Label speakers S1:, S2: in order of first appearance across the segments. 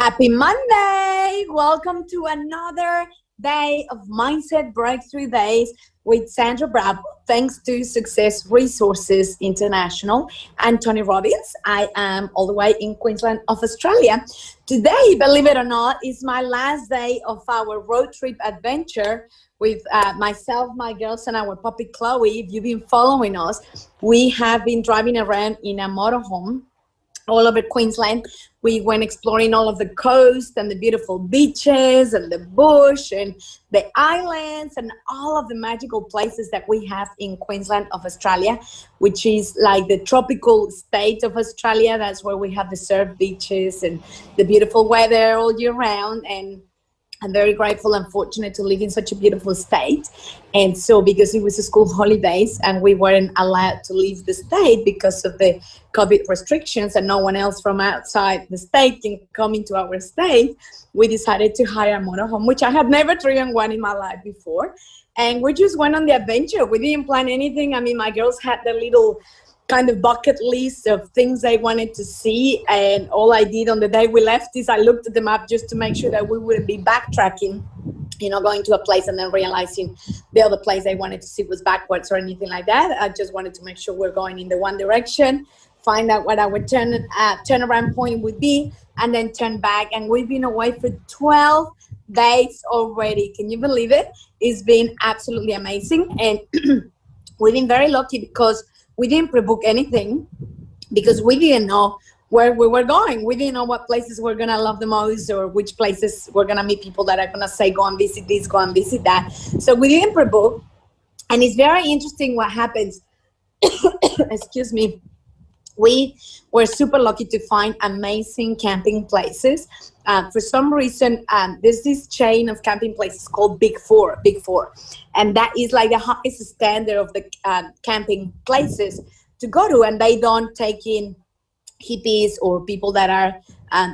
S1: Happy Monday! Welcome to another day of Mindset Breakthrough Days with Sandra Bravo. Thanks to Success Resources International and Tony Robbins. I am all the way in Queensland of Australia. Today, believe it or not, is my last day of our road trip adventure with myself, my girls, and our puppy Chloe. If you've been following us, we have been driving around in a motorhome all over Queensland. We went exploring all of the coast and the beautiful beaches and the bush and the islands and all of the magical places that we have in Queensland of Australia, which is like the tropical state of Australia. That's where we have the surf beaches and the beautiful weather all year round. And I'm very grateful and fortunate to live in such a beautiful state. And so because it was the school holidays and we weren't allowed to leave the state because of the COVID restrictions and no one else from outside the state can come into our state, we decided to hire a motorhome, which I had never driven one in my life before. And we just went on the adventure. We didn't plan anything. I mean, my girls had their little kind of bucket list of things they wanted to see, and all I did on the day we left is I looked at the map just to make sure that we wouldn't be backtracking, going to a place and then realizing the other place I wanted to see was backwards or anything like that. I just wanted to make sure we're going in the one direction, find out what our turnaround point would be, and then turn back. And we've been away for 12 days already. Can you believe it? It's been absolutely amazing. And we've been very lucky because we didn't pre-book anything because we didn't know where we were going. We didn't know what places we're going to love the most or which places we're going to meet people that are going to say, go and visit this, go and visit that. So we didn't pre-book. And it's very interesting what happens. Excuse me. We were super lucky to find amazing camping places. For some reason, there's this chain of camping places called Big Four. And that is like the highest standard of the camping places to go to. And they don't take in hippies or people that are,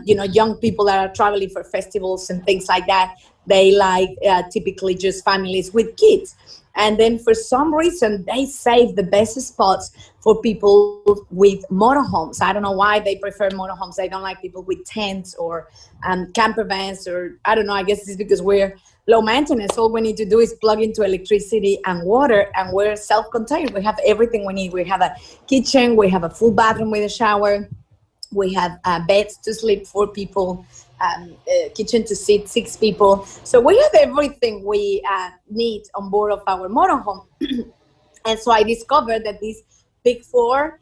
S1: young people that are traveling for festivals and things like that. They like typically just families with kids. And then for some reason, they save the best spots for people with motorhomes. I don't know why they prefer motorhomes. They don't like people with tents or camper vans, or I don't know. I guess it's because we're low maintenance. All we need to do is plug into electricity and water, and we're self-contained. We have everything we need. We have a kitchen. We have a full bathroom with a shower. We have beds to sleep 4 people. Kitchen to sit 6 people. So we have everything we need on board of our motorhome. And so I discovered that this Big Four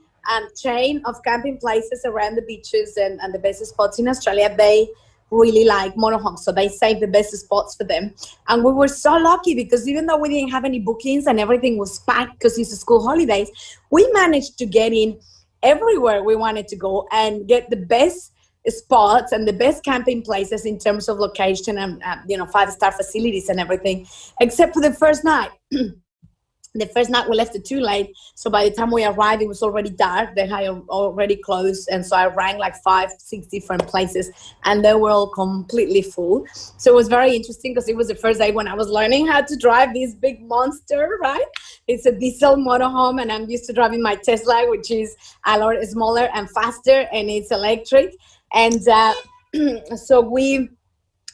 S1: chain of camping places around the beaches and the best spots in Australia, they really like motorhomes. So they save the best spots for them. And we were so lucky because even though we didn't have any bookings and everything was packed because it's the school holidays, we managed to get in everywhere we wanted to go and get the best spots and the best camping places in terms of location and 5-star facilities and everything, except for the first night. The first night we left it too late, so by the time we arrived it was already dark. They had already closed, and so I rang like 5-6 different places and they were all completely full. So it was very interesting because it was the first day when I was learning how to drive this big monster, right? It's a diesel motorhome and I'm used to driving my Tesla, which is a lot smaller and faster, and it's electric. And so we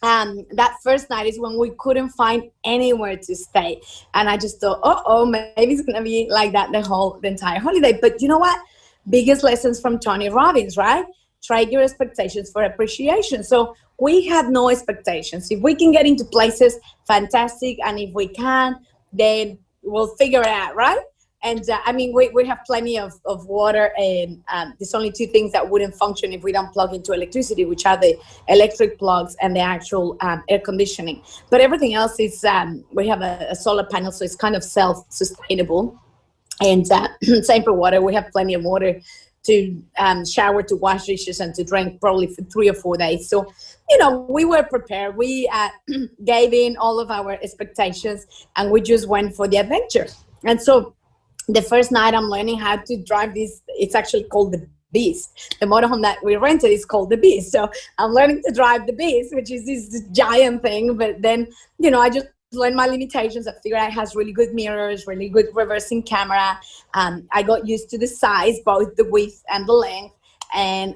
S1: that first night is when we couldn't find anywhere to stay, and I just thought, maybe it's gonna be like that the entire holiday. But you know what? Biggest lessons from Tony Robbins, right? Trade your expectations for appreciation. So we had no expectations. If we can get into places, fantastic, and if we can't, then we'll figure it out, right? And we have plenty of water, and there's only 2 things that wouldn't function if we don't plug into electricity, which are the electric plugs and the actual air conditioning. But everything else is, we have a solar panel, so it's kind of self-sustainable. And same for water. We have plenty of water to shower, to wash dishes, and to drink probably for 3 or 4 days. So, we were prepared. We gave in all of our expectations, and we just went for the adventure. And so the first night I'm learning how to drive this, it's actually called the Beast. The motorhome that we rented is called the Beast. So I'm learning to drive the Beast, which is this giant thing. But then, I just learned my limitations. I figured it has really good mirrors, really good reversing camera. I got used to the size, both the width and the length. And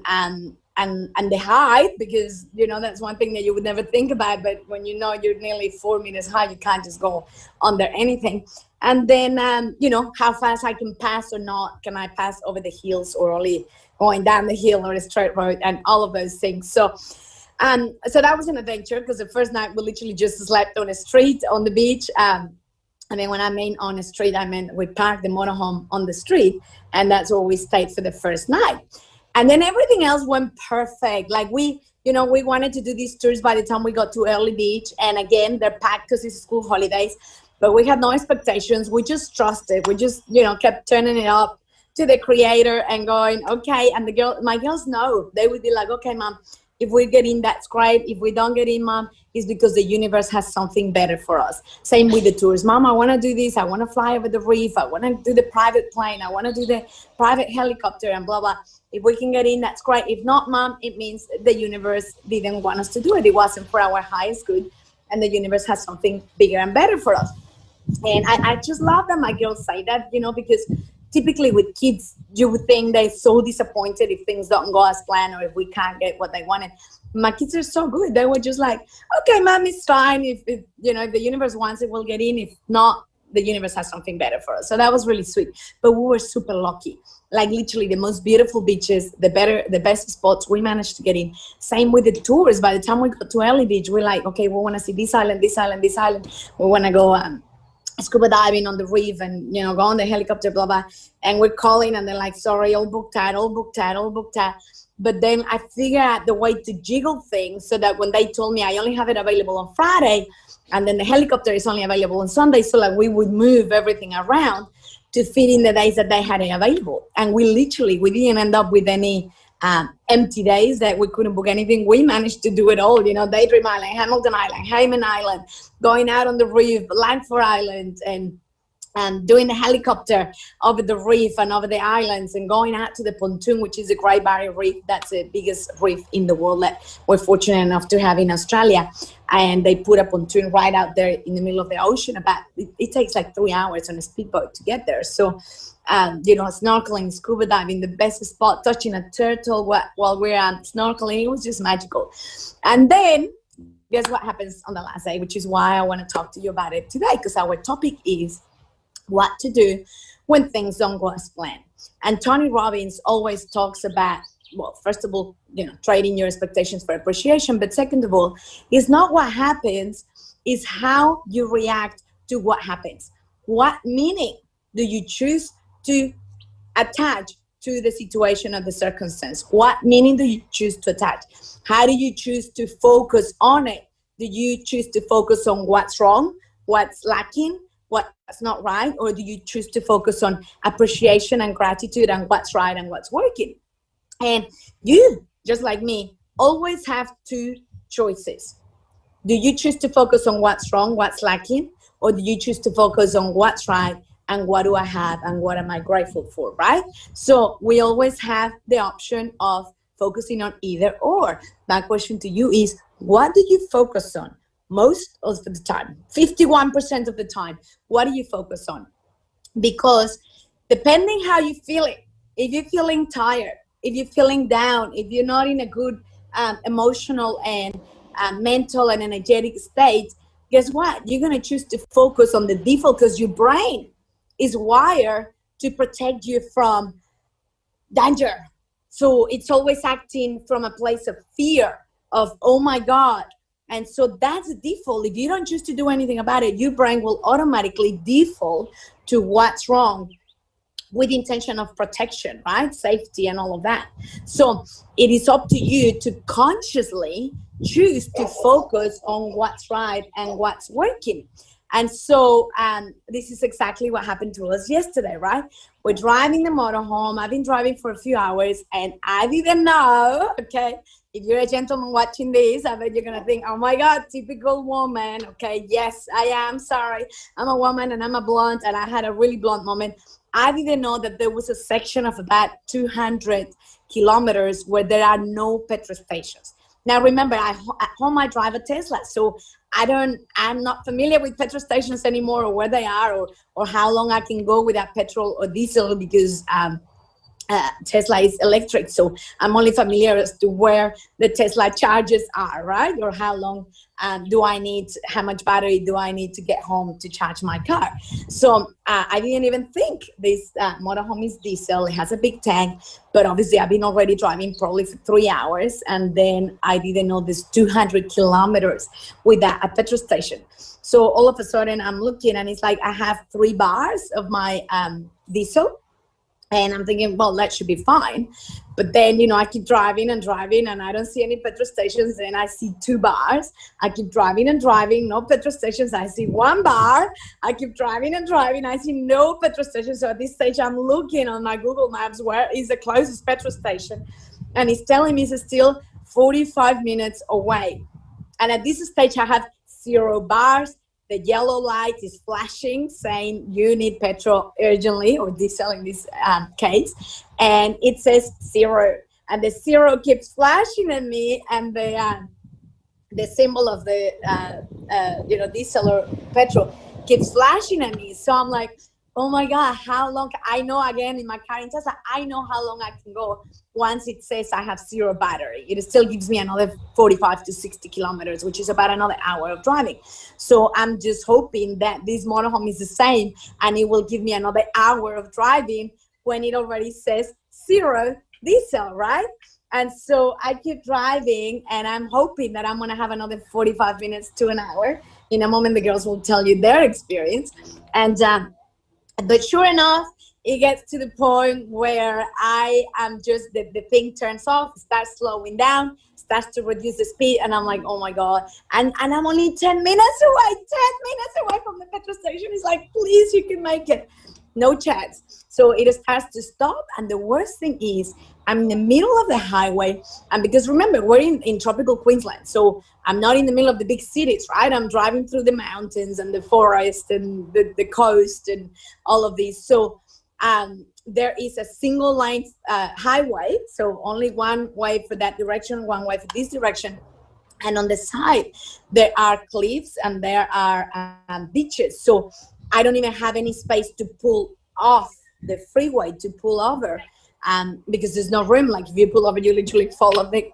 S1: and the height, because you know that's one thing that you would never think about, but when you know you're nearly 4 meters high, you can't just go under anything. And then you know, how fast I can pass or not, can I pass over the hills or only going down the hill or a straight road, and all of those things. So so that was an adventure, because the first night we literally just slept on a street on the beach. And then when I mean on the street, I meant we parked the motorhome on the street, and that's where we stayed for the first night. And then everything else went perfect. Like we wanted to do these tours by the time we got to Early Beach. And again, they're packed because it's school holidays, but we had no expectations. We just trusted. We just, kept turning it up to the creator and going, okay. And my girls know. They would be like, okay, Mom, if we get in, that's great. If we don't get in, Mom, it's because the universe has something better for us. Same with the tours. Mom, I want to do this. I want to fly over the reef. I want to do the private plane. I want to do the private helicopter and blah, blah. If we can get in, that's great. If not, Mom, it means the universe didn't want us to do it. It wasn't for our highest good. And the universe has something bigger and better for us. And I just love that my girls say that, because typically with kids, you would think they're so disappointed if things don't go as planned or if we can't get what they wanted. My kids are so good. They were just like, okay, Mom, it's fine. If the universe wants it, we'll get in. If not, the universe has something better for us. So that was really sweet. But we were super lucky. Like literally the most beautiful beaches, the best spots, we managed to get in. Same with the tours. By the time we got to Early Beach, we're like, okay, we want to see this island, this island, this island. We want to go scuba diving on the reef and go on the helicopter, blah blah. And we're calling and they're like, sorry, all booked out, all booked out, all booked out. But then I figured out the way to jiggle things so that when they told me I only have it available on Friday and then the helicopter is only available on Sunday, so like we would move everything around to fit in the days that they had it available. And we didn't end up with any empty days that we couldn't book anything. We managed to do it all, Daydream Island, Hamilton Island, Hayman Island, going out on the reef, Langford Island, and doing the helicopter over the reef and over the islands and going out to the pontoon, which is the Great Barrier Reef. That's the biggest reef in the world that we're fortunate enough to have in Australia. And they put a pontoon right out there in the middle of the ocean. It takes like 3 hours on a speedboat to get there. So snorkeling, scuba diving, the best spot, touching a turtle while we're snorkeling. It was just magical. And then guess what happens on the last day, which is why I want to talk to you about it today, because our topic is what to do when things don't go as planned. And Tony Robbins always talks about, well, first of all, trading your expectations for appreciation. But second of all, it's not what happens, it's how you react to what happens. What meaning do you choose to attach to the situation or the circumstance? What meaning do you choose to attach? How do you choose to focus on it? Do you choose to focus on what's wrong, what's lacking, what's not right? Or do you choose to focus on appreciation and gratitude and what's right and what's working? And you, just like me, always have two choices. Do you choose to focus on what's wrong, what's lacking? Or do you choose to focus on what's right and what do I have and what am I grateful for, right? So we always have the option of focusing on either or. My question to you is, what do you focus on most of the time? 51% of the time, what do you focus on? Because depending how you feel it, if you're feeling tired, if you're feeling down, if you're not in a good emotional and mental and energetic state, guess what? You're going to choose to focus on the default because your brain is wired to protect you from danger. So it's always acting from a place of fear, of, oh my God. And so that's the default. If you don't choose to do anything about it, your brain will automatically default to what's wrong with the intention of protection, right? Safety and all of that. So it is up to you to consciously choose to focus on what's right and what's working. And so this is exactly what happened to us yesterday, right? We're driving the motorhome. I've been driving for a few hours and I didn't know, okay? If you're a gentleman watching this, I bet you're going to think, oh my God, typical woman. Okay, yes, I am. Sorry. I'm a woman and I'm a blonde and I had a really blonde moment. I didn't know that there was a section of about 200 kilometers where there are no petrol stations. Now, remember, at home I drive a Tesla, so I'm not familiar with petrol stations anymore or where they are or how long I can go without petrol or diesel because Tesla is electric, so I'm only familiar as to where the Tesla charges are, right? Or how long do I need, how much battery do I need to get home to charge my car? So I didn't even think this motorhome is diesel. It has a big tank, but obviously I've been already driving probably for 3 hours, and then I didn't know this 200 kilometers with a petrol station. So all of a sudden I'm looking, and it's like I have 3 bars of my diesel. And I'm thinking, well, that should be fine. But then, you know, I keep driving and driving, and I don't see any petrol stations. Then I see 2 bars. I keep driving and driving, no petrol stations. I see 1 bar. I keep driving and driving. I see no petrol stations. So at this stage, I'm looking on my Google Maps, where is the closest petrol station? And it's telling me it's still 45 minutes away. And at this stage, I have 0 bars. The yellow light is flashing, saying you need petrol urgently, or diesel in this case, and it says 0, and the 0 keeps flashing at me, and the symbol of the diesel or petrol keeps flashing at me. So I'm like, oh my God, how long? I know, again, in my car in Tesla, I know how long I can go once it says I have 0 battery. It still gives me another 45 to 60 kilometers, which is about another hour of driving. So I'm just hoping that this motorhome is the same, and it will give me another hour of driving when it already says 0 diesel, right? And so I keep driving, and I'm hoping that I'm gonna have another 45 minutes to an hour. In a moment, the girls will tell you their experience. And but sure enough, it gets to the point where I am just, the thing turns off, starts slowing down, starts to reduce the speed, and I'm like, oh my God. And I'm only 10 minutes away from the petrol station. It's like, please, you can make it. No chance. So it starts to stop, and the worst thing is, I'm in the middle of the highway, and because remember, we're in tropical Queensland, so I'm not in the middle of the big cities, right? I'm driving through the mountains and the forest and the coast and all of these. So there is a single line highway, so only one way for that direction, one way for this direction. And on the side, there are cliffs and there are beaches. So I don't even have any space to pull off the freeway, to pull over. Because there's no room. Like if you pull over, you literally fall off the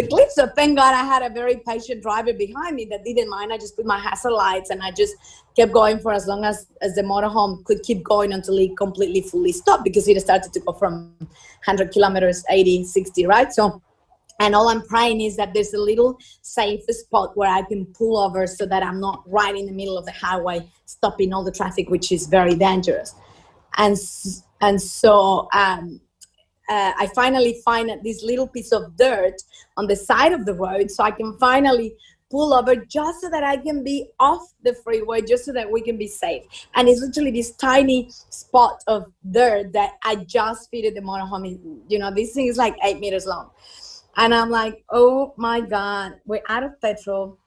S1: cliff. So thank God I had a very patient driver behind me that didn't mind. I just put my hazard lights, and I just kept going for as long as the motorhome could keep going until it completely fully stopped, because it started to go from 100 kilometers, 80, 60, right? So, and all I'm praying is that there's a little safe spot where I can pull over, so that I'm not right in the middle of the highway, stopping all the traffic, which is very dangerous. And so I finally find this little piece of dirt on the side of the road, so I can finally pull over, just so that I can be off the freeway, just so that we can be safe. And it's literally this tiny spot of dirt that I just fitted the motorhome. You know, this thing is like 8 meters long. And I'm like, oh my God, we're out of petrol.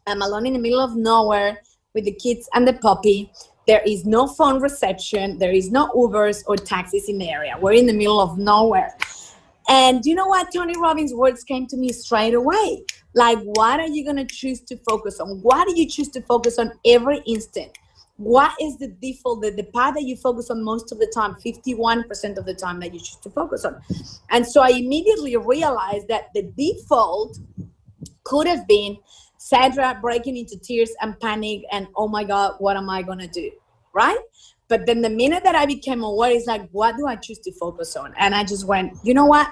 S1: I'm alone in the middle of nowhere with the kids and the puppy. There is no phone reception. There is no Ubers or taxis in the area. We're in the middle of nowhere. And you know what? Tony Robbins' words came to me straight away. Like, what are you going to choose to focus on? What do you choose to focus on every instant? What is the default, the part that you focus on most of the time, 51% of the time that you choose to focus on? And so I immediately realized that the default could have been Sandra breaking into tears and panic and, oh my God, what am I going to do, right? But then the minute that I became aware, it's like, what do I choose to focus on? And I just went, you know what?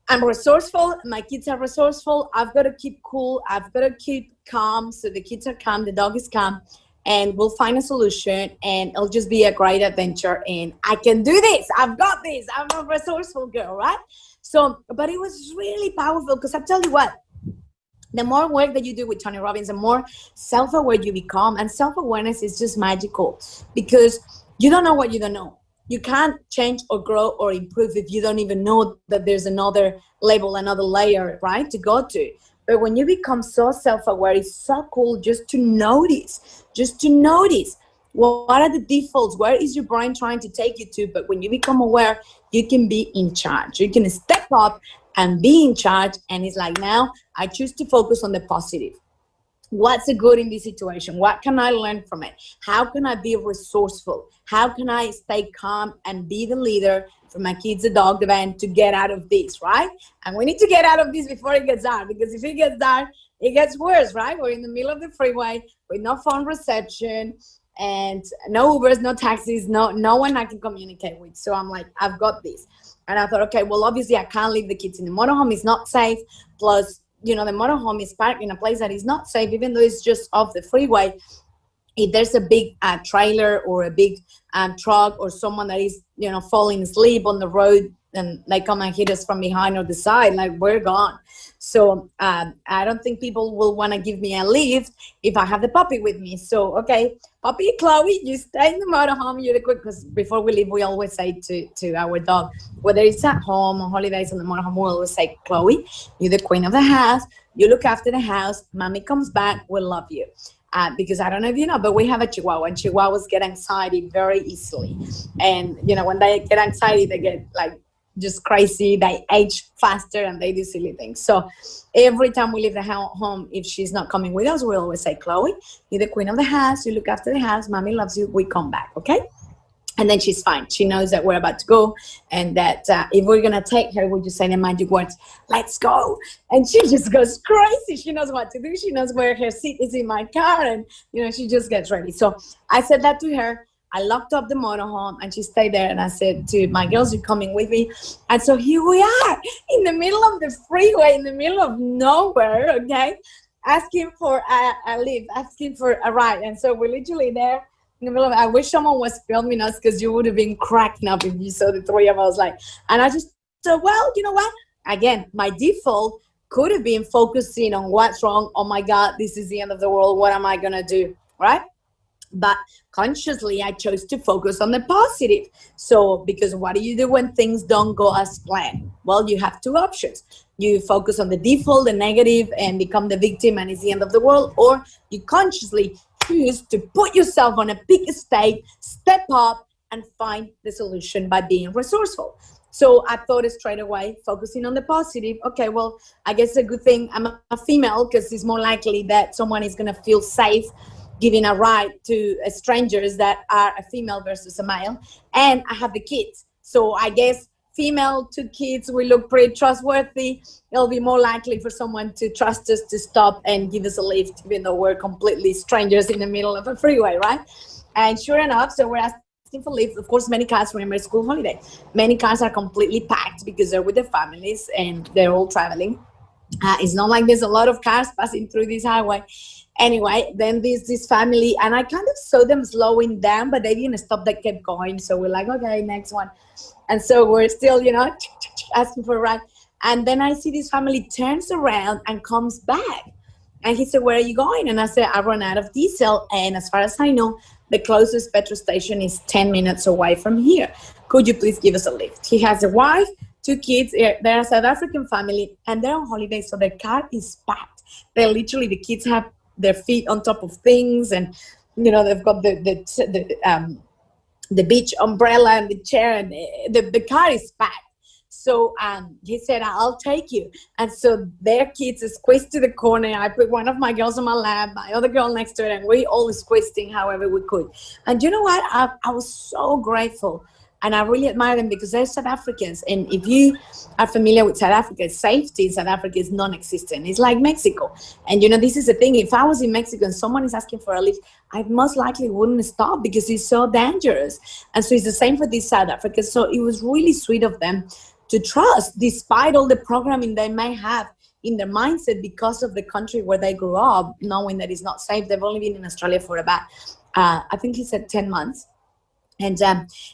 S1: I'm resourceful. My kids are resourceful. I've got to keep cool. I've got to keep calm. So the kids are calm. The dog is calm. And we'll find a solution. And it'll just be a great adventure. And I can do this. I've got this. I'm a resourceful girl, right? So, but it was really powerful, because I tell you what, the more work that you do with Tony Robbins, the more self-aware you become. And self-awareness is just magical, because you don't know what you don't know. You can't change or grow or improve if you don't even know that there's another level, another layer, right, to go to. But when you become so self-aware, it's so cool just to notice what are the defaults, where is your brain trying to take you to. But when you become aware, you can be in charge. You can step up and be in charge. And it's like, now I choose to focus on the positive. what's the good in this situation? What can I learn from it? How can I be resourceful? How can I stay calm and be the leader for my kids, the dog, the van, to get out of this, right? And we need to get out of this before it gets dark, because if it gets dark, it gets worse, right? We're in the middle of the freeway with no phone reception and no Ubers, no taxis, no one I can communicate with. So I'm like, I've got this. And I thought, okay, well, obviously I can't leave the kids in the motorhome. It's not safe. Plus, you know, the motorhome is parked in a place that is not safe, even though it's just off the freeway. If there's a big trailer or a big truck or someone that is, you know, falling asleep on the road and they come and hit us from behind or the side, like, we're gone. So I don't think people will want to give me a lift if I have the puppy with me. So, okay, puppy, Chloe, you stay in the motorhome. You're the quick, because before we leave, we always say to our dog, whether it's at home or holidays on the motorhome, we always say, Chloe, you're the queen of the house. You look after the house. Mommy comes back. We'll love you. Because I don't know if you know, but we have a Chihuahua, and Chihuahuas get anxiety very easily. And, you know, when they get anxiety, they get like just crazy. They age faster and they do silly things. So every time we leave the home, if she's not coming with us, we always say, Chloe, you're the queen of the house. You look after the house. Mommy loves you. We come back. Okay. And then she's fine. She knows that we're about to go, and that if we're going to take her, we just say the magic words, let's go. And she just goes crazy. She knows what to do. She knows where her seat is in my car, and, you know, she just gets ready. So I said that to her. I locked up the motorhome, and she stayed there. And I said to my girls, you're coming with me. And so here we are in the middle of the freeway, in the middle of nowhere, okay, asking for a lift, asking for a ride. And so we're literally there in the middle of it. I wish someone was filming us, because you would have been cracking up if you saw the three of us. Like, and I just said, well, you know what? Again, my default could have been focusing on what's wrong. Oh my God, this is the end of the world. What am I going to do? Right? But consciously, I chose to focus on the positive. So, because what do you do when things don't go as planned? Well, you have two options. You focus on the default, the negative, and become the victim, and it's the end of the world. Or you consciously choose to put yourself on a peak state, step up, and find the solution by being resourceful. So I thought straight away, focusing on the positive. Okay, well, I guess it's a good thing I'm a female, because it's more likely that someone is going to feel safe giving a ride to strangers that are a female versus a male. And I have the kids. So I guess female, 2 kids, we look pretty trustworthy. It'll be more likely for someone to trust us to stop and give us a lift, even though we're completely strangers in the middle of a freeway, right? And sure enough, so we're asking for lifts. Of course, many cars, remember, school holiday. Many cars are completely packed because they're with their families and they're all traveling. It's not like there's a lot of cars passing through this highway. Anyway, then this family, and I kind of saw them slowing down, but they didn't stop. They kept going. So we're like, okay, next one. And so we're still, you know, asking for a ride. And then I see this family turns around and comes back. And he said, where are you going? And I said, I run out of diesel. And as far as I know, the closest petrol station is 10 minutes away from here. Could you please give us a lift? He has a wife, 2 kids. They're a South African family, and they're on holiday. So their car is packed. They literally, the kids have their feet on top of things, and, you know, they've got the beach umbrella and the chair, and the car is packed. So he said, I'll take you. And so their kids squeezed to the corner. I put one of my girls on my lap, my other girl next to it, and we all squeezed in however we could. And you know what? I was so grateful. And I really admire them, because they're South Africans. And if you are familiar with South Africa, safety in South Africa is non-existent. It's like Mexico. And, you know, this is the thing. If I was in Mexico and someone is asking for a lift, I most likely wouldn't stop, because it's so dangerous. And so it's the same for this South Africa. So it was really sweet of them to trust, despite all the programming they may have in their mindset because of the country where they grew up, knowing that it's not safe. They've only been in Australia for about, I think he said 10 months. And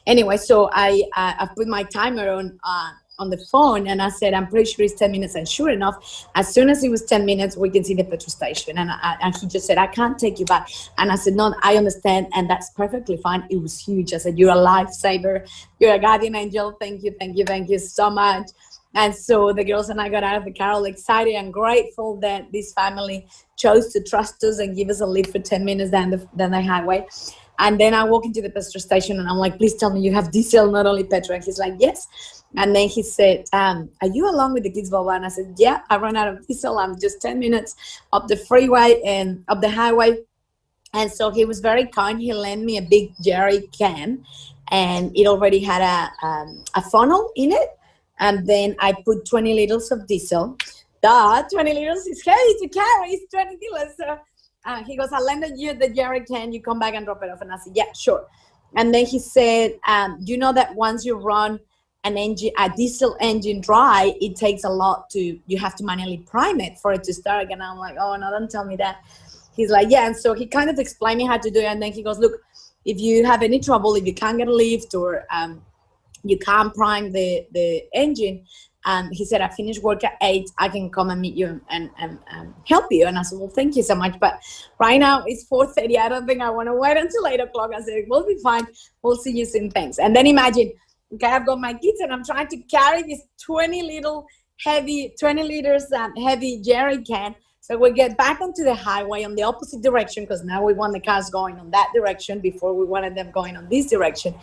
S1: anyway, so I put my timer on the phone, and I said, I'm pretty sure it's 10 minutes. And sure enough, as soon as it was 10 minutes, we can see the petrol station. And he just said, I can't take you back. And I said, no, I understand. And that's perfectly fine. It was huge. I said, you're a lifesaver. You're a guardian angel. Thank you, thank you, thank you so much. And so the girls and I got out of the car all excited and grateful that this family chose to trust us and give us a lift for 10 minutes down the highway. And then I walk into the petrol station and I'm like, please tell me you have diesel, not only petrol. And he's like, yes. And then he said, are you along with the kids, Baba? And I said, yeah, I ran out of diesel. I'm just 10 minutes up the freeway and up the highway. And so he was very kind. He lent me a big jerry can, and it already had a funnel in it. And then I put 20 liters of diesel. 20 liters is heavy to carry. It's 20 liters. So he goes, I'll lend you the jerry can. You come back and drop it off. And I said, yeah, sure. And then he said, you know that once you run a diesel engine dry, it takes a lot you have to manually prime it for it to start again. I'm like, oh, no, don't tell me that. He's like, yeah. And so he kind of explained me how to do it. And then he goes, look, if you have any trouble, if you can't get a lift or you can't prime the engine, he said, I finished work at 8. I can come and meet you and help you. And I said, well, thank you so much. But right now it's 4:30. I don't think I want to wait until 8 o'clock. I said, we'll be fine. We'll see you soon. Thanks. And then imagine, okay, I've got my kids and I'm trying to carry this 20 liters heavy jerry can. So we get back onto the highway on the opposite direction, because now we want the cars going on that direction. Before we wanted them going on this direction.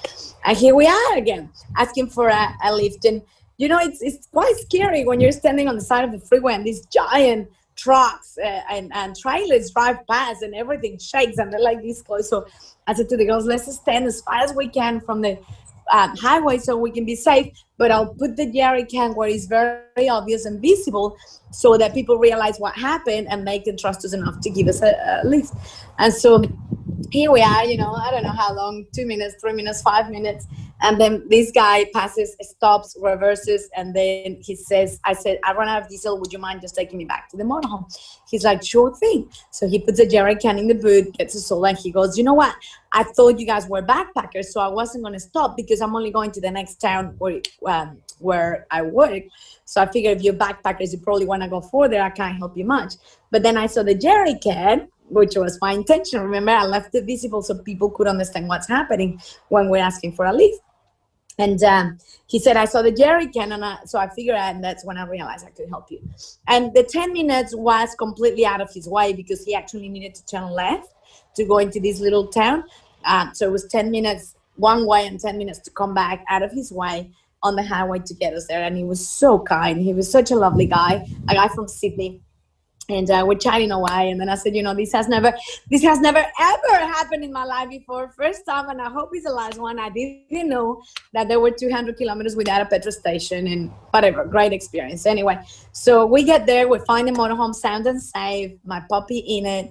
S1: And here we are again, asking for a lift. And, you know, it's quite scary when you're standing on the side of the freeway and these giant trucks and trailers drive past and everything shakes and they're like this close. So I said to the girls, let's stand as far as we can from the highway so we can be safe, but I'll put the jerry can where it's very obvious and visible so that people realize what happened and they can trust us enough to give us a lift. And so here we are, you know, I don't know how long, 2 minutes, 3 minutes, 5 minutes. And then this guy passes, stops, reverses, and then he says, I said, I run out of diesel. Would you mind just taking me back to the motorhome? He's like, sure thing. So he puts a jerry can in the boot, gets a soda, and he goes, you know what? I thought you guys were backpackers, so I wasn't going to stop because I'm only going to the next town where I work. So I figured if you're backpackers, you probably want to go further. I can't help you much. But then I saw the jerry can, which was my intention. Remember, I left it visible so people could understand what's happening when we're asking for a lift. And he said, I saw the jerry can, and so I figured out, and that's when I realized I could help you. And the 10 minutes was completely out of his way because he actually needed to turn left to go into this little town. So it was 10 minutes one way and 10 minutes to come back out of his way on the highway to get us there. And he was so kind. He was such a lovely guy, a guy from Sydney. And we're chatting away, and then I said, you know, this has never ever happened in my life before. First time, and I hope it's the last one. I didn't know that there were 200 kilometers without a petrol station, and whatever, great experience. Anyway, so we get there, we find the motorhome sound and safe, my puppy in it.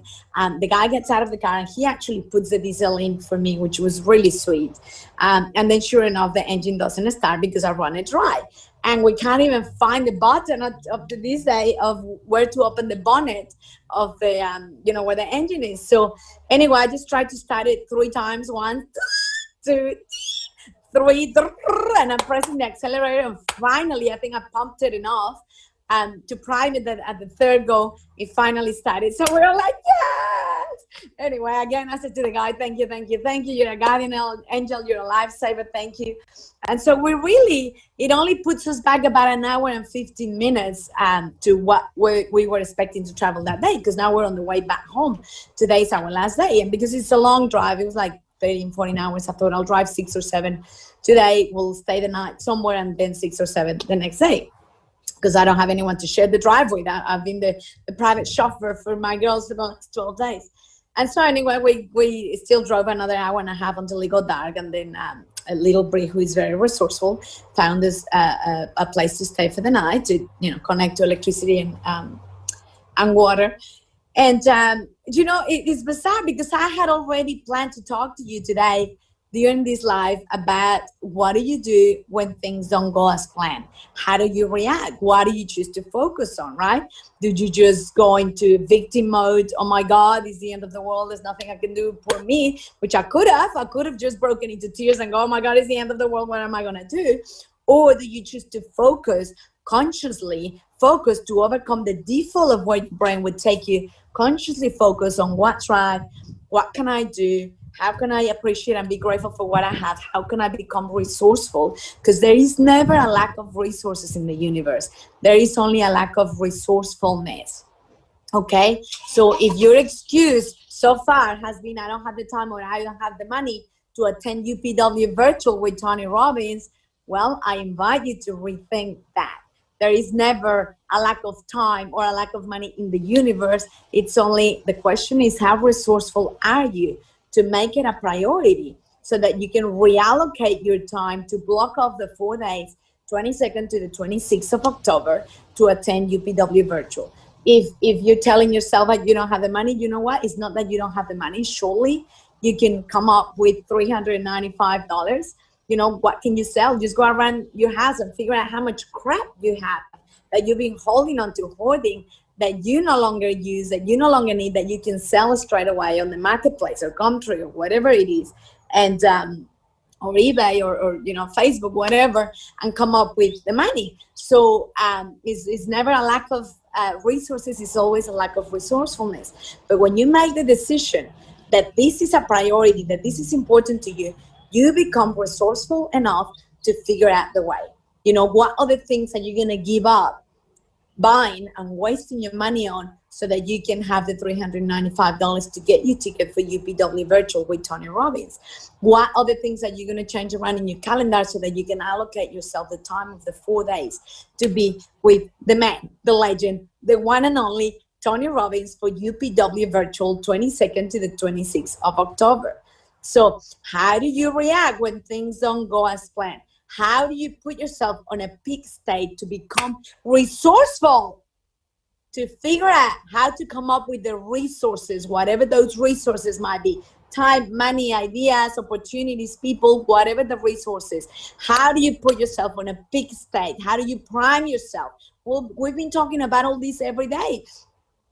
S1: The guy gets out of the car, and he actually puts the diesel in for me, which was really sweet. And then sure enough, the engine doesn't start because I run it dry. And we can't even find the button up to this day of where to open the bonnet of the, you know, where the engine is. So anyway, I just tried to start it 3 times. 1, 2, 3, and I'm pressing the accelerator. And finally, I think I pumped it enough to prime it that at the 3rd go, it finally started. So we were like, yes! Anyway, again, I said to the guy, thank you, thank you, thank you. You're a guardian angel. You're a lifesaver. Thank you. And so it only puts us back about an hour and 15 minutes to what we were expecting to travel that day, because now we're on the way back home. Today's our last day. And because it's a long drive, it was like 13, 14 hours. I thought I'll drive 6 or 7 today. We'll stay the night somewhere and then 6 or 7 the next day, because I don't have anyone to share the drive with. I've been the private chauffeur for my girls for the last 12 days. And so anyway, we still drove another hour and a half until it got dark. And then a little Brie, who is very resourceful, found us a place to stay for the night to, you know, connect to electricity and water. And, you know, it's bizarre because I had already planned to talk to you today during this live about what do you do when things don't go as planned? How do you react? What do you choose to focus on, right? Did you just go into victim mode? Oh my God, it's the end of the world. There's nothing I can do for me, which I could have. I could have just broken into tears and go, oh my God, it's the end of the world. What am I going to do? Or do you choose to consciously focus to overcome the default of where your brain would take you, consciously focus on what's right, what can I do? How can I appreciate and be grateful for what I have? How can I become resourceful? Because there is never a lack of resources in the universe. There is only a lack of resourcefulness. Okay? So if your excuse so far has been, I don't have the time or I don't have the money to attend UPW virtual with Tony Robbins, Well, I invite you to rethink that. There is never a lack of time or a lack of money in the universe. It's only, the question is, how resourceful are you to make it a priority so that you can reallocate your time to block off the 4 days, 22nd to the 26th of October, to attend UPW virtual. If you're telling yourself that you don't have the money, you know what? It's not that you don't have the money. Surely you can come up with $395. You know, what can you sell? Just go around your house and figure out how much crap you have that you've been holding on to, hoarding, that you no longer use, that you no longer need, that you can sell straight away on the marketplace or Gumtree or whatever it is, and or eBay or you know, Facebook, whatever, and come up with the money. So it's never a lack of resources, it's always a lack of resourcefulness. But when you make the decision that this is a priority, that this is important to you, you become resourceful enough to figure out the way. You know, what other things are you going to give up buying and wasting your money on so that you can have the $395 to get you ticket for UPW virtual with Tony Robbins? What other things are you going to change around in your calendar so that you can allocate yourself the time of the 4 days to be with the man, the legend, the one and only Tony Robbins for UPW virtual 22nd to the 26th of October? So how do you react when things don't go as planned? How do you put yourself on a peak state to become resourceful, to figure out how to come up with the resources, whatever those resources might be? Time, money, ideas, opportunities, people, whatever the resources. How do you put yourself on a peak state? How do you prime yourself? Well, we've been talking about all this every day.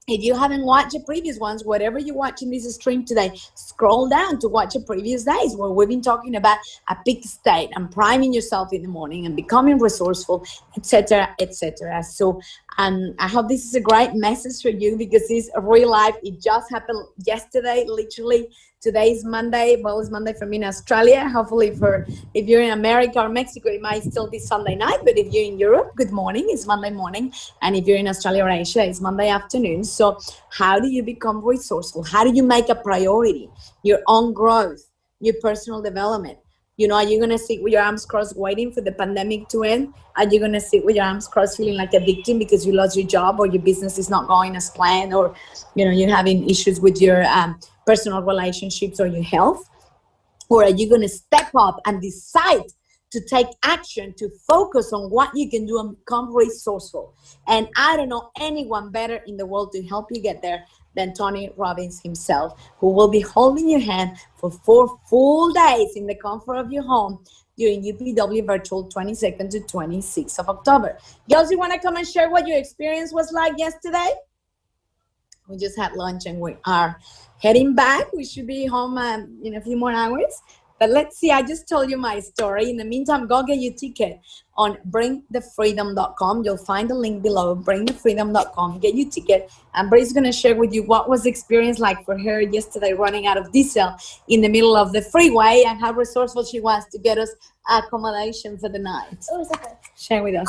S1: If you haven't watched the previous ones, whatever you're watching this stream today, scroll down to watch the previous days where we've been talking about a peak state and priming yourself in the morning and becoming resourceful, etc., etc. So I hope this is a great message for you, because it's real life. It just happened yesterday, literally. Today is Monday. Well, it's Monday for me in Australia. Hopefully if you're in America or Mexico, it might still be Sunday night. But if you're in Europe, good morning. It's Monday morning. And if you're in Australia or Asia, it's Monday afternoon. So how do you become resourceful? How do you make a priority your own growth, your personal development? You know, are you going to sit with your arms crossed waiting for the pandemic to end? Are you going to sit with your arms crossed feeling like a victim because you lost your job or your business is not going as planned, or, you know, you're having issues with your personal relationships or your health? Or are you going to step up and decide to take action, to focus on what you can do and become resourceful? And I don't know anyone better in the world to help you get there than Tony Robbins himself, who will be holding your hand for 4 full days in the comfort of your home during UPW virtual 22nd to 26th of October. Girls, you want to come and share what your experience was like yesterday? We just had lunch and we are heading back. We should be home in a few more hours. But let's see, I just told you my story. In the meantime, go get your ticket on bringthefreedom.com. You'll find the link below, bringthefreedom.com. Get your ticket. And Bree's going to share with you what was the experience like for her yesterday running out of diesel in the middle of the freeway, and how resourceful she was to get us accommodation for the night.
S2: Oh, is that good?
S1: Share with us.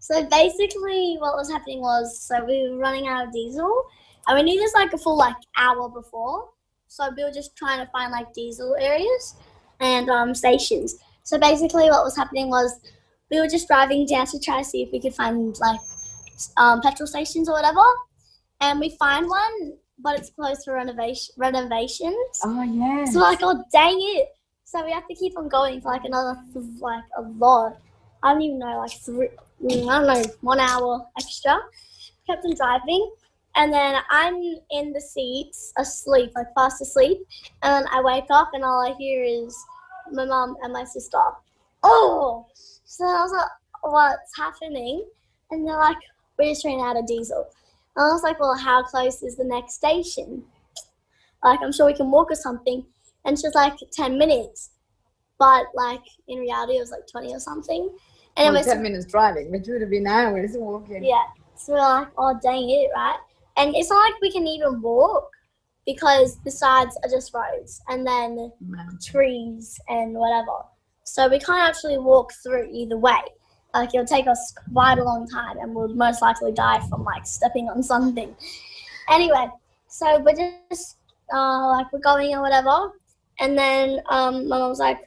S2: So basically what was happening was, so we were running out of diesel, and we knew this like a full hour before. So we were just trying to find like diesel areas and stations. So basically what was happening was we were just driving down to try to see if we could find like petrol stations or whatever. And we find one, but it's closed for renovations.
S1: Oh, yeah.
S2: So like, oh, dang it. So we have to keep on going for like another, like a lot. I don't even know, like 1 hour extra. Kept on driving. And then I'm in the seats, asleep, like fast asleep. And then I wake up and all I hear is my mom and my sister. Oh! So I was like, what's happening? And they're like, we just ran out of diesel. And I was like, well, how close is the next station? Like, I'm sure we can walk or something. And she's like, 10 minutes. But like, in reality, it was like 20 or something. And
S1: well, 10 minutes driving, which would have been hours walking.
S2: Yeah. So we're like, oh, dang it, right? And it's not like we can even walk, because the sides are just roads and then trees and whatever. So we can't actually walk through either way. Like, it'll take us quite a long time and we'll most likely die from like stepping on something. Anyway, so we're just like, we're going or whatever. And then my mom was like,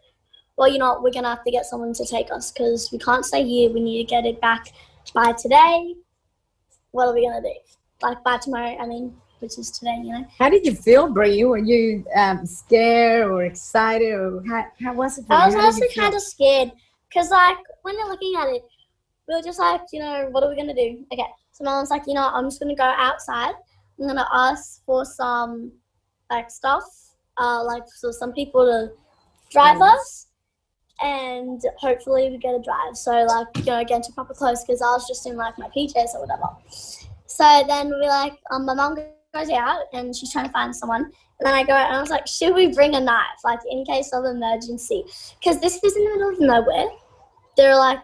S2: well, you know what, we're going to have to get someone to take us because we can't stay here. We need to get it back by today. What are we going to do? Like by tomorrow, I mean, which is today, you know.
S1: How did you feel, Brie? Were you scared or excited, or how was it for you?
S2: I was
S1: How did
S2: also
S1: you feel?
S2: kind of scared because, like, when you're looking at it, we were just like, you know, what are we going to do? Okay, so Mom was like, you know, I'm just going to go outside. I'm going to ask for some, like, stuff, like, so some people to drive us, and hopefully we get a drive. So, like, you know, get into proper clothes because I was just in, like, my PJs or whatever. So then we like, my mom goes out and she's trying to find someone. And then I go out and I was like, should we bring a knife, like in case of emergency? Because this is in the middle of nowhere. There are like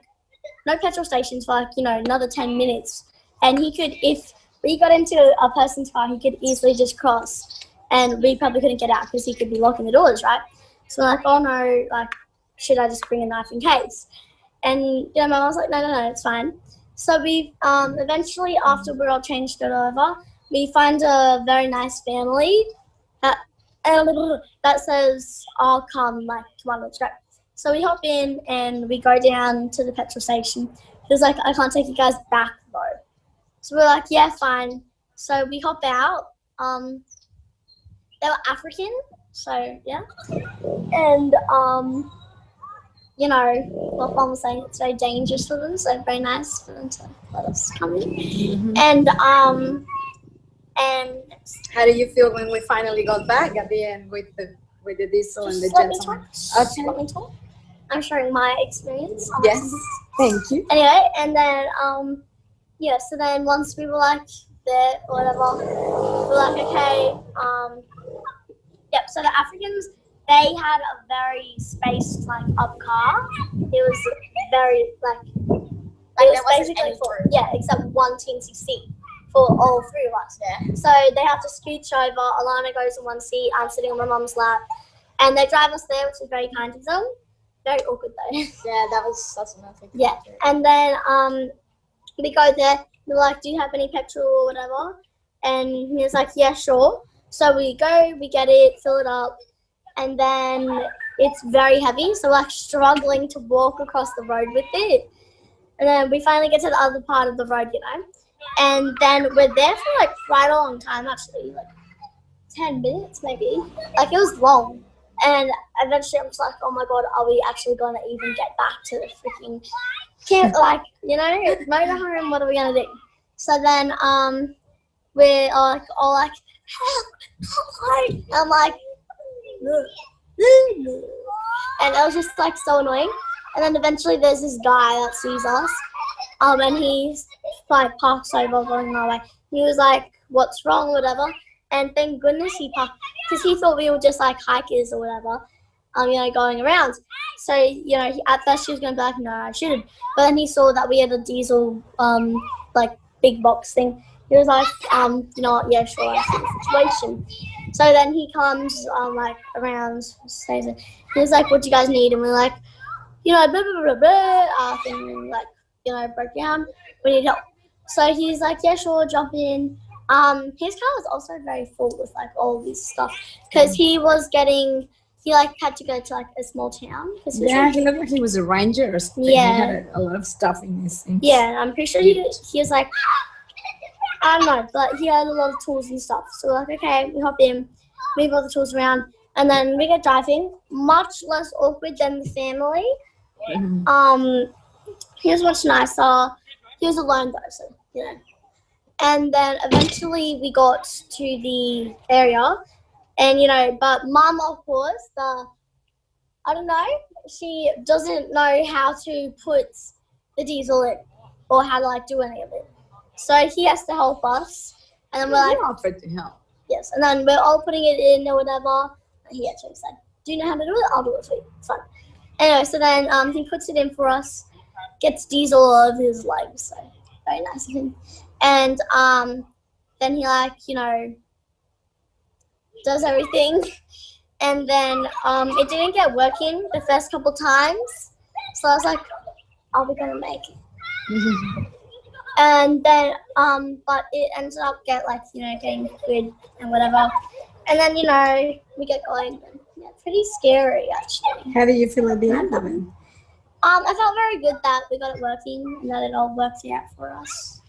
S2: no petrol stations for like, you know, another 10 minutes. And he could, if we got into a person's car, he could easily just cross. And we probably couldn't get out because he could be locking the doors, right? So we're like, oh no, like, should I just bring a knife in case? And, you know, my mom was like, no, it's fine. So we eventually, after we're all changed it over, we find a very nice family that says, I'll come like tomorrow, let's go. So we hop in and we go down to the petrol station. He was like, I can't take you guys back though. So we're like, yeah, fine. So we hop out. They were African, so yeah. And you know, what Mom was saying, it's very dangerous for them, so very nice for them to let us come in.
S1: Mm-hmm.
S2: And
S1: how did you feel when we finally got back at the end with the diesel and the gentleman?
S2: Okay. Let me talk. I'm sharing my experience.
S1: Yes, thank you.
S2: Anyway, and then yeah, so then once we were like there or whatever, we were like, okay, yep. So the Africans, they had a very spaced like up car. It was very like it was basically for, yeah, except one teensy seat for all three of us.
S1: Yeah.
S2: So they have to scooch over. Alana goes in one seat. I'm sitting on my mom's lap, and they drive us there, which is very kind of them. Very awkward though.
S1: Yeah, that's nothing.
S2: Yeah, and then we go there. We're like, do you have any petrol or whatever? And he was like, yeah, sure. So we go, we get it, fill it up, and then it's very heavy. So we're like struggling to walk across the road with it. And then we finally get to the other part of the road, you know. And then we're there for like quite a long time, actually, like 10 minutes maybe. Like it was long. And eventually I'm just like, oh my God, are we actually going to even get back to the freaking camp? Like, you know, motorhome, what are we going to do? So then we're all like, help. I'm like, and it was just like so annoying. And then eventually there's this guy that sees us, and he's like parks over going our way. He was like, what's wrong, whatever. And thank goodness he parked, because he thought we were just like hikers or whatever, you know, going around. So, you know, at first he was going to be like, no, I shouldn't. But then he saw that we had a diesel, like big box thing. He was like, you know what, yeah, sure, I see the situation. So then he comes, like around, stays there. He was like, what do you guys need? And we're like, you know, blah, blah, blah, blah, thing, like, you know, broke down. We need help. So he's like, yeah, sure, jump in. His car was also very full with like all this stuff because he was getting, he like had to go to like a small town.
S1: Yeah, he looked like he was a ranger or something.
S2: Yeah.
S1: He had a lot of stuff in his.
S2: Yeah, I'm pretty sure he was like, I don't know, but he had a lot of tools and stuff. So we're like, okay, we hop in, move all the tools around, and then we get driving. Much less awkward than the family.
S1: Mm-hmm.
S2: He was much nicer. He was alone though, so you know. And then eventually we got to the area, and you know, but Mum, of course, I don't know, she doesn't know how to put the diesel in or how to like do any of it. So he has to help us, and then we're like,
S1: offered to help.
S2: Yes, and then we're all putting it in or whatever. He actually said, "Do you know how to do it? I'll do it for you. It's fun." Anyway, so then he puts it in for us, gets diesel all over his legs, so very nice of him. And then he like, you know, does everything. And then it didn't get working the first couple times. So I was like, are we gonna make it? And then but it ended up getting good and whatever. And then, you know, we get going and yeah, it's pretty scary actually.
S1: How do you feel at the end of it?
S2: I felt very good that we got it working and that it all worked out for us.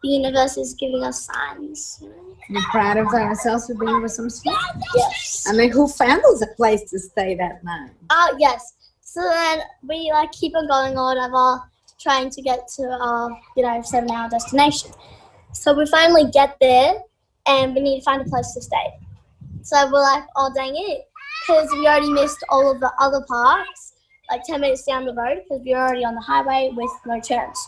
S2: The universe is giving us signs. You know?
S1: You're proud of ourselves for being resourceful?
S2: Yes.
S1: And then who found us a place to stay that night?
S2: Yes. So then we like keep on going or whatever, trying to get to our 7-hour destination. So we finally get there and we need to find a place to stay. So we're like, oh dang it, because we already missed all of the other parks, like 10 minutes down the road, because we were already on the highway with no turns.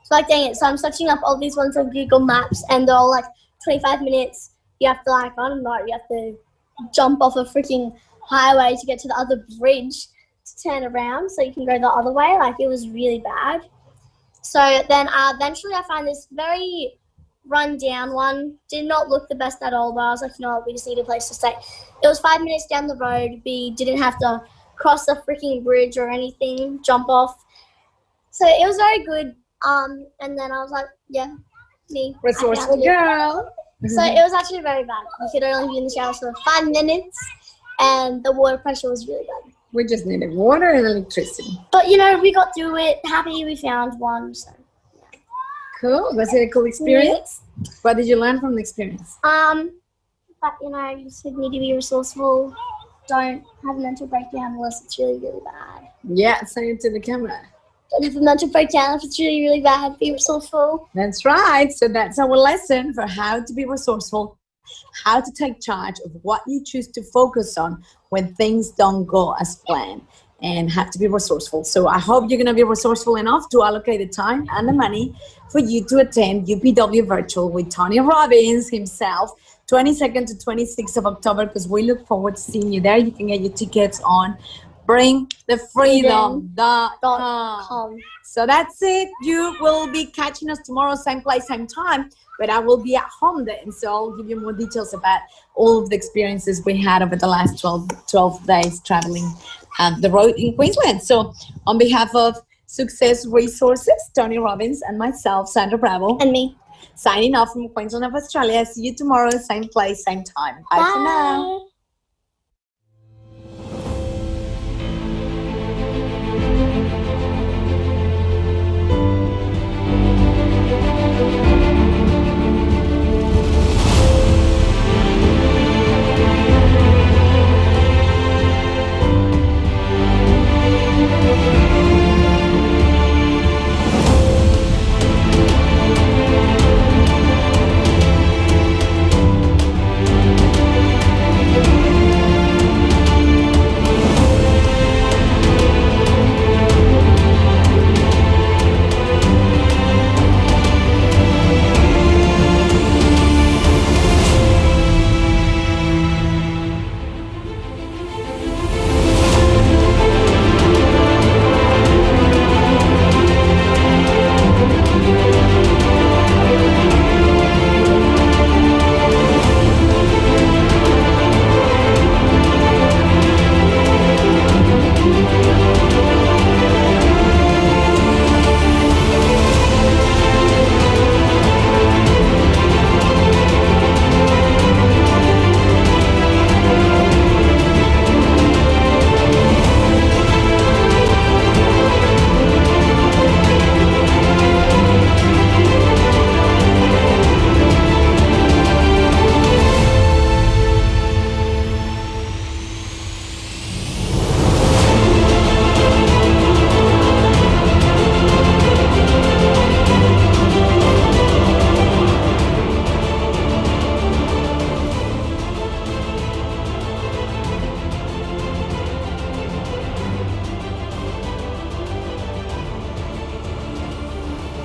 S2: So like dang it, so I'm searching up all these ones on Google Maps and they're all like 25 minutes. You have to like, I don't know, you have to jump off a freaking highway to get to the other bridge to turn around so you can go the other way. Like it was really bad. So then eventually I find this very run down one. Did not look the best at all, but I was like, you know what, we just need a place to stay. It was 5 minutes down the road. We didn't have to cross the freaking bridge or anything, jump off. So it was very good. And then I was like, yeah, me.
S1: Resourceful girl.
S2: So it was actually very bad. We could only be in the shower for 5 minutes and the water pressure was really bad.
S1: We just needed water and electricity.
S2: But we got through it. Happy we found one. So yeah.
S1: Cool. Was it a cool experience? Yeah. What did you learn from the experience?
S2: But you just need to be resourceful. Don't have a mental breakdown unless it's really, really bad.
S1: Yeah, say it to the camera.
S2: Don't have a mental breakdown if it's really, really bad. Be resourceful.
S1: That's right. So that's our lesson for how to be resourceful, how to take charge of what you choose to focus on when things don't go as planned, and have to be resourceful. So I hope you're going to be resourceful enough to allocate the time and the money for you to attend UPW Virtual with Tony Robbins himself, 22nd to 26th of October, because we look forward to seeing you there. You can get your tickets on bringthefreedom.com. So that's it. You will be catching us tomorrow, same place, same time, but I will be at home then. So I'll give you more details about all of the experiences we had over the last 12 days traveling the road in Queensland. So on behalf of Success Resources, Tony Robbins, and myself, Sandra Bravo,
S2: and me,
S1: signing off from Queensland of Australia. See you tomorrow, same place, same time. Bye. For now.